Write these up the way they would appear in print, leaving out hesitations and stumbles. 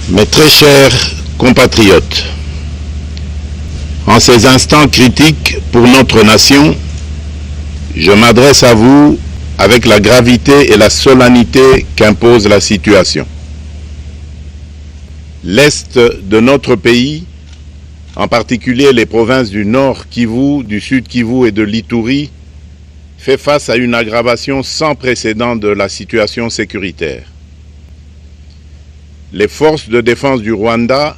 Mes très chers compatriotes, en ces instants critiques pour notre nation, je m'adresse à vous avec la gravité et la solennité qu'impose la situation. L'Est de notre pays, en particulier les provinces du Nord Kivu, du Sud Kivu et de l'Ituri, fait face à une aggravation sans précédent de la situation sécuritaire. Les forces de défense du Rwanda,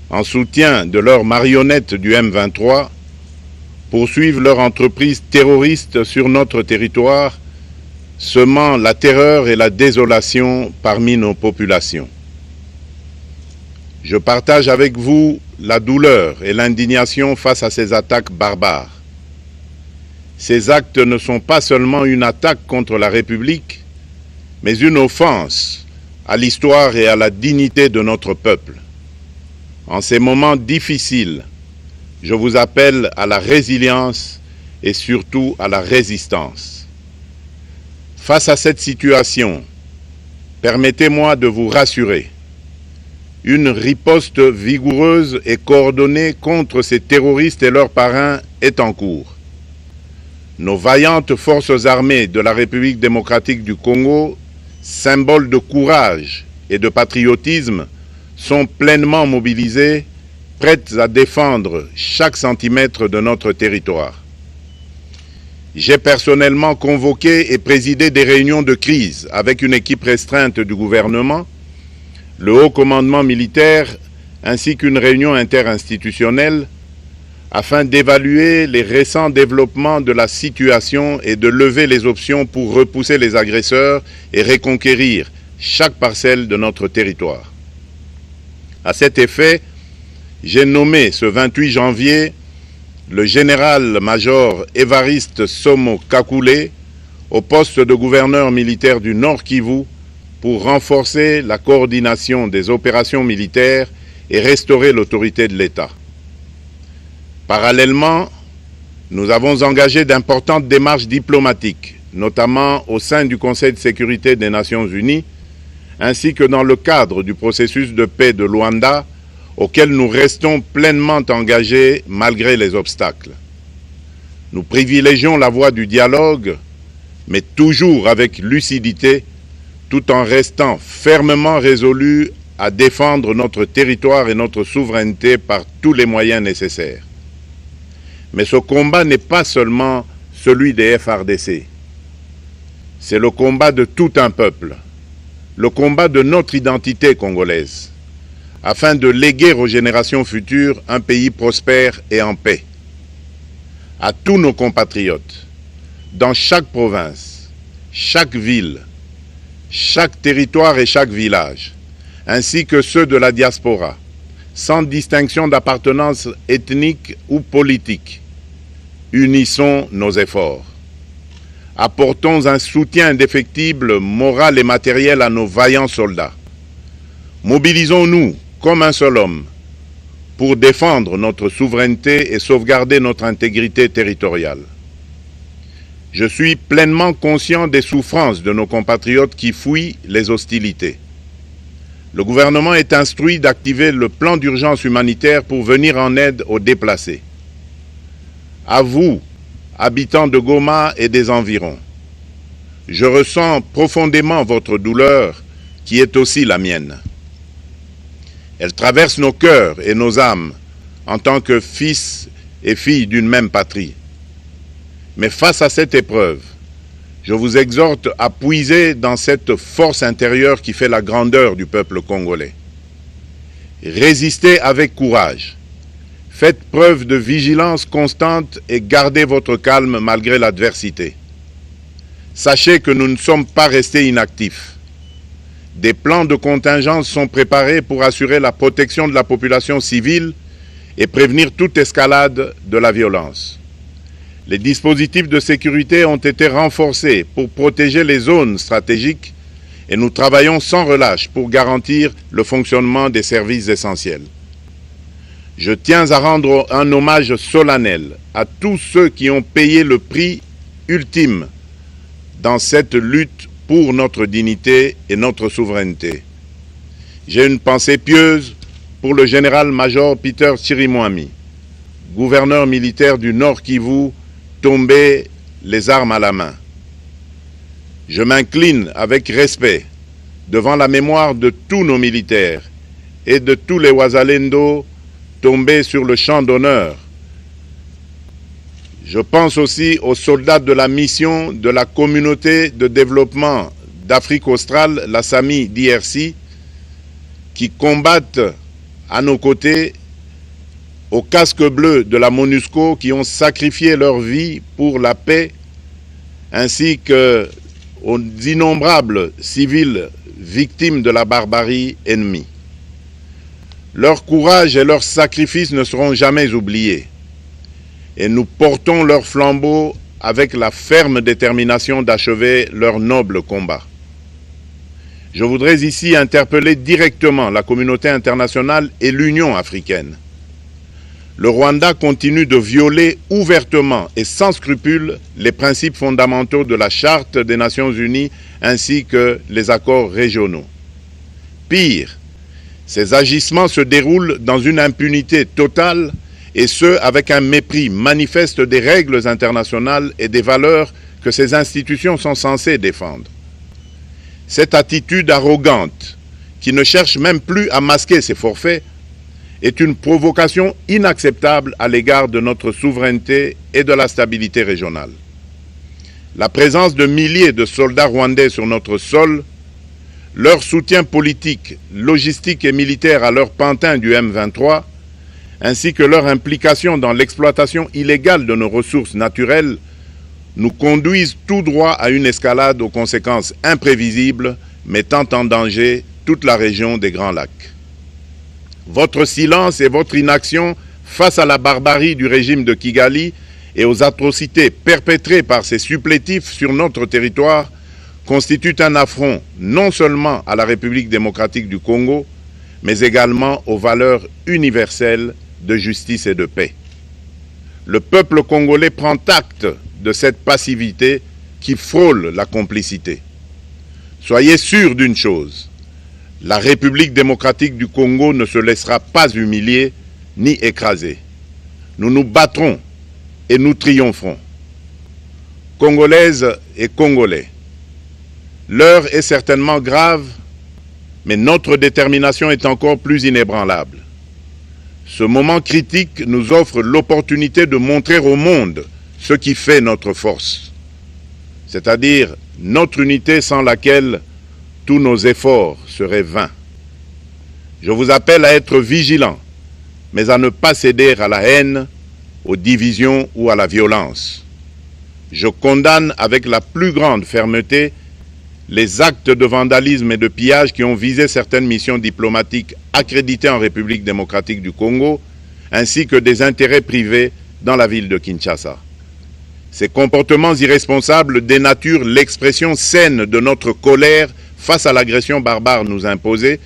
en soutien de leurs marionnettes du M23, poursuivent leur entreprise terroriste sur notre territoire, semant la terreur et la désolation parmi nos populations. Je partage avec vous la douleur et l'indignation face à ces attaques barbares. Ces actes ne sont pas seulement une attaque contre la République, mais une offense à l'histoire et à la dignité de notre peuple. En ces moments difficiles, je vous appelle à la résilience et surtout à la résistance. Face à cette situation, permettez-moi de vous rassurer. Une riposte vigoureuse et coordonnée contre ces terroristes et leurs parrains est en cours. Nos vaillantes forces armées de la République démocratique du Congo, symboles de courage et de patriotisme, sont pleinement mobilisées, prêtes à défendre chaque centimètre de notre territoire. J'ai personnellement convoqué et présidé des réunions de crise avec une équipe restreinte du gouvernement, le haut commandement militaire ainsi qu'une réunion interinstitutionnelle afin d'évaluer les récents développements de la situation et de lever les options pour repousser les agresseurs et reconquérir chaque parcelle de notre territoire. À cet effet, j'ai nommé ce 28 janvier le général-major Évariste Somo Kakule au poste de gouverneur militaire du Nord Kivu pour renforcer la coordination des opérations militaires et restaurer l'autorité de l'État. Parallèlement, nous avons engagé d'importantes démarches diplomatiques, notamment au sein du Conseil de sécurité des Nations Unies, ainsi que dans le cadre du processus de paix de Luanda, auquel nous restons pleinement engagés malgré les obstacles. Nous privilégions la voie du dialogue, mais toujours avec lucidité, tout en restant fermement résolus à défendre notre territoire et notre souveraineté par tous les moyens nécessaires. Mais ce combat n'est pas seulement celui des FARDC. C'est le combat de tout un peuple, le combat de notre identité congolaise, afin de léguer aux générations futures un pays prospère et en paix. À tous nos compatriotes, dans chaque province, chaque ville, chaque territoire et chaque village, ainsi que ceux de la diaspora, sans distinction d'appartenance ethnique ou politique. Unissons nos efforts. Apportons un soutien indéfectible, moral et matériel à nos vaillants soldats. Mobilisons-nous comme un seul homme pour défendre notre souveraineté et sauvegarder notre intégrité territoriale. Je suis pleinement conscient des souffrances de nos compatriotes qui fuient les hostilités. Le gouvernement est instruit d'activer le plan d'urgence humanitaire pour venir en aide aux déplacés. À vous, habitants de Goma et des environs, je ressens profondément votre douleur qui est aussi la mienne. Elle traverse nos cœurs et nos âmes en tant que fils et filles d'une même patrie. Mais face à cette épreuve, je vous exhorte à puiser dans cette force intérieure qui fait la grandeur du peuple congolais. Résistez avec courage. Faites preuve de vigilance constante et gardez votre calme malgré l'adversité. Sachez que nous ne sommes pas restés inactifs. Des plans de contingence sont préparés pour assurer la protection de la population civile et prévenir toute escalade de la violence. Les dispositifs de sécurité ont été renforcés pour protéger les zones stratégiques et nous travaillons sans relâche pour garantir le fonctionnement des services essentiels. Je tiens à rendre un hommage solennel à tous ceux qui ont payé le prix ultime dans cette lutte pour notre dignité et notre souveraineté. J'ai une pensée pieuse pour le général-major Peter Chirimwami, gouverneur militaire du Nord Kivu, tombé les armes à la main. Je m'incline avec respect devant la mémoire de tous nos militaires et de tous les Wazalendo tombés sur le champ d'honneur. Je pense aussi aux soldats de la mission de la communauté de développement d'Afrique australe, la SAMI DRC, qui combattent à nos côtés, aux casques bleus de la MONUSCO, qui ont sacrifié leur vie pour la paix, ainsi qu'aux innombrables civils victimes de la barbarie ennemie. Leur courage et leur sacrifice ne seront jamais oubliés, et nous portons leur flambeau avec la ferme détermination d'achever leur noble combat. Je voudrais ici interpeller directement la communauté internationale et l'Union africaine. Le Rwanda continue de violer ouvertement et sans scrupule les principes fondamentaux de la Charte des Nations Unies ainsi que les accords régionaux. Pire, ces agissements se déroulent dans une impunité totale et ce, avec un mépris manifeste des règles internationales et des valeurs que ces institutions sont censées défendre. Cette attitude arrogante, qui ne cherche même plus à masquer ses forfaits, est une provocation inacceptable à l'égard de notre souveraineté et de la stabilité régionale. La présence de milliers de soldats rwandais sur notre sol, leur soutien politique, logistique et militaire à leur pantin du M23, ainsi que leur implication dans l'exploitation illégale de nos ressources naturelles, nous conduisent tout droit à une escalade aux conséquences imprévisibles, mettant en danger toute la région des Grands Lacs. Votre silence et votre inaction face à la barbarie du régime de Kigali et aux atrocités perpétrées par ses supplétifs sur notre territoire constituent un affront non seulement à la République démocratique du Congo, mais également aux valeurs universelles de justice et de paix. Le peuple congolais prend acte de cette passivité qui frôle la complicité. Soyez sûrs d'une chose, la République démocratique du Congo ne se laissera pas humilier ni écraser. Nous nous battrons et nous triompherons. Congolaises et Congolais, l'heure est certainement grave, mais notre détermination est encore plus inébranlable. Ce moment critique nous offre l'opportunité de montrer au monde ce qui fait notre force, c'est-à-dire notre unité sans laquelle tous nos efforts seraient vains. Je vous appelle à être vigilants, mais à ne pas céder à la haine, aux divisions ou à la violence. Je condamne avec la plus grande fermeté les actes de vandalisme et de pillage qui ont visé certaines missions diplomatiques accréditées en République démocratique du Congo, ainsi que des intérêts privés dans la ville de Kinshasa. Ces comportements irresponsables dénaturent l'expression saine de notre colère face à l'agression barbare nous imposée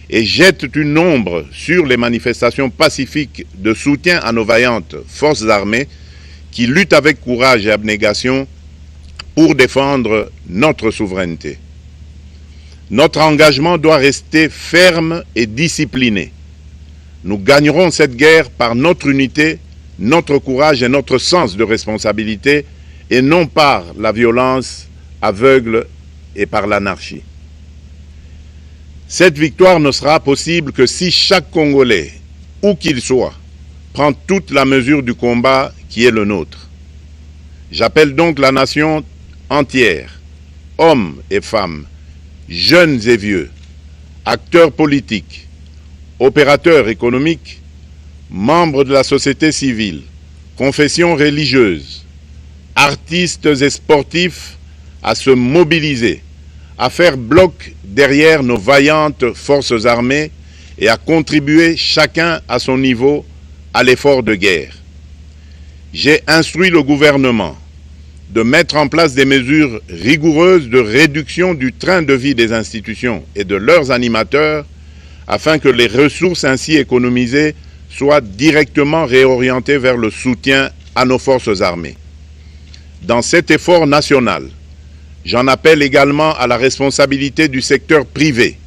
et jettent une ombre sur les manifestations pacifiques de soutien à nos vaillantes forces armées qui luttent avec courage et abnégation pour défendre notre souveraineté. Notre engagement doit rester ferme et discipliné. Nous gagnerons cette guerre par notre unité, notre courage et notre sens de responsabilité, et non par la violence aveugle et par l'anarchie. Cette victoire ne sera possible que si chaque Congolais, où qu'il soit, prend toute la mesure du combat qui est le nôtre. J'appelle donc la nation entière, hommes et femmes, jeunes et vieux, acteurs politiques, opérateurs économiques, membres de la société civile, confessions religieuses, artistes et sportifs à se mobiliser, à faire bloc derrière nos vaillantes forces armées et à contribuer chacun à son niveau à l'effort de guerre. J'ai instruit le gouvernement de mettre en place des mesures rigoureuses de réduction du train de vie des institutions et de leurs animateurs afin que les ressources ainsi économisées soient directement réorientées vers le soutien à nos forces armées. Dans cet effort national, j'en appelle également à la responsabilité du secteur privé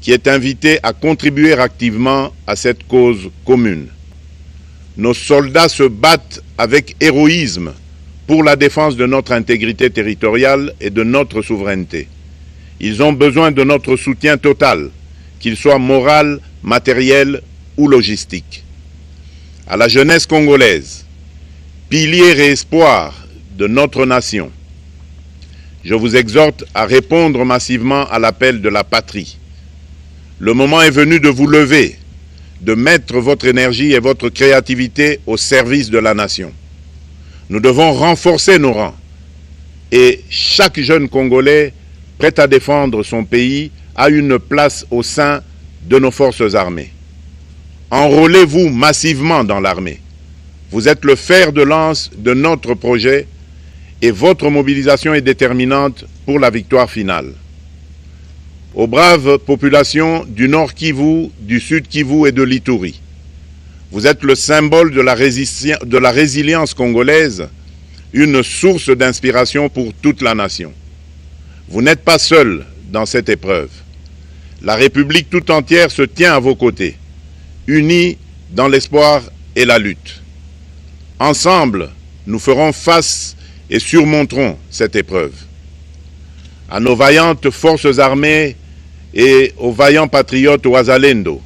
qui est invité à contribuer activement à cette cause commune. Nos soldats se battent avec héroïsme pour la défense de notre intégrité territoriale et de notre souveraineté. Ils ont besoin de notre soutien total, qu'il soit moral, matériel ou logistique. À la jeunesse congolaise, pilier et espoir de notre nation, je vous exhorte à répondre massivement à l'appel de la patrie. Le moment est venu de vous lever, de mettre votre énergie et votre créativité au service de la nation. Nous devons renforcer nos rangs et chaque jeune Congolais prêt à défendre son pays a une place au sein de nos forces armées. Enrôlez-vous massivement dans l'armée. Vous êtes le fer de lance de notre projet et votre mobilisation est déterminante pour la victoire finale. Aux braves populations du Nord Kivu, du Sud Kivu et de l'Ituri, vous êtes le symbole de la résilience congolaise, une source d'inspiration pour toute la nation. Vous n'êtes pas seuls dans cette épreuve. La République tout entière se tient à vos côtés, unis dans l'espoir et la lutte. Ensemble, nous ferons face et surmonterons cette épreuve. À nos vaillantes forces armées et aux vaillants patriotes Wazalendo,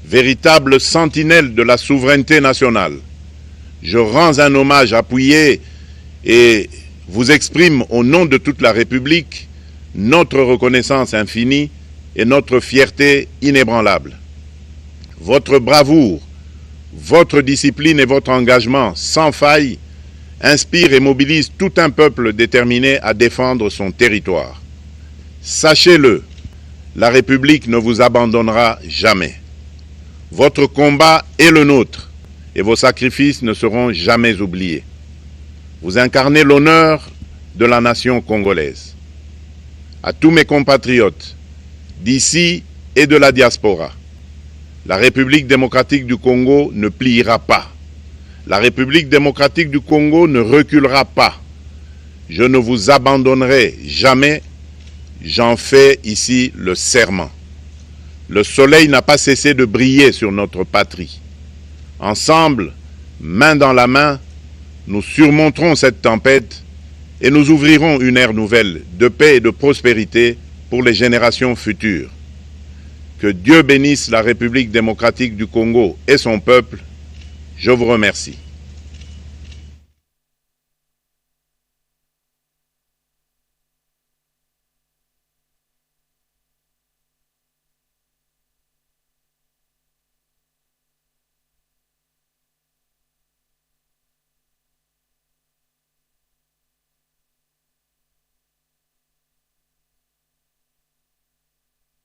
véritables sentinelles de la souveraineté nationale, je rends un hommage appuyé et vous exprime au nom de toute la République notre reconnaissance infinie et notre fierté inébranlable. Votre bravoure, votre discipline et votre engagement sans faille inspirent et mobilisent tout un peuple déterminé à défendre son territoire. Sachez-le, la République ne vous abandonnera jamais. Votre combat est le nôtre et vos sacrifices ne seront jamais oubliés. Vous incarnez l'honneur de la nation congolaise. À tous mes compatriotes d'ici et de la diaspora, la République démocratique du Congo ne pliera pas. La République démocratique du Congo ne reculera pas. Je ne vous abandonnerai jamais. J'en fais ici le serment. Le soleil n'a pas cessé de briller sur notre patrie. Ensemble, main dans la main, nous surmonterons cette tempête et nous ouvrirons une ère nouvelle de paix et de prospérité pour les générations futures. Que Dieu bénisse la République démocratique du Congo et son peuple. Je vous remercie.